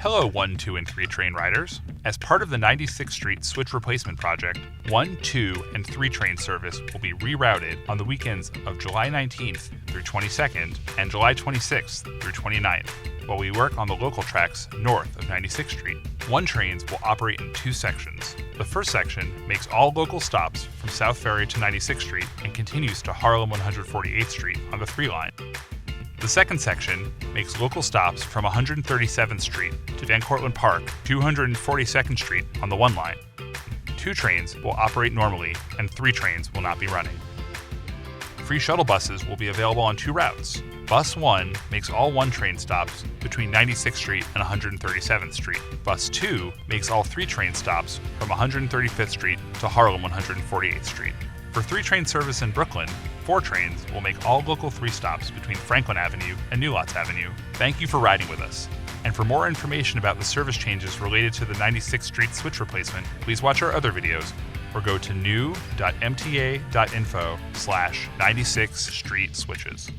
Hello 1, 2, and 3 train riders. As part of the 96th Street Switch Replacement Project, 1, 2, and 3 train service will be rerouted on the weekends of July 19th through 22nd and July 26th through 29th, while we work on the local tracks north of 96th Street. 1 trains will operate in 2 sections. The first section makes all local stops from South Ferry to 96th Street and continues to Harlem 148th Street on the 3 line. The second section makes local stops from 137th Street to Van Cortlandt Park, 242nd Street on the 1 line. 2 trains will operate normally and 3 trains will not be running. Free shuttle buses will be available on 2 routes. Bus 1 makes all 1 train stops between 96th Street and 137th Street. Bus 2 makes all 3 train stops from 135th Street to Harlem 148th Street. For 3 train service in Brooklyn, 4 trains will make all local 3 stops between Franklin Avenue and New Lots Avenue. Thank you for riding with us. And for more information about the service changes related to the 96th Street switch replacement, please watch our other videos or go to new.mta.info/96 Street switches.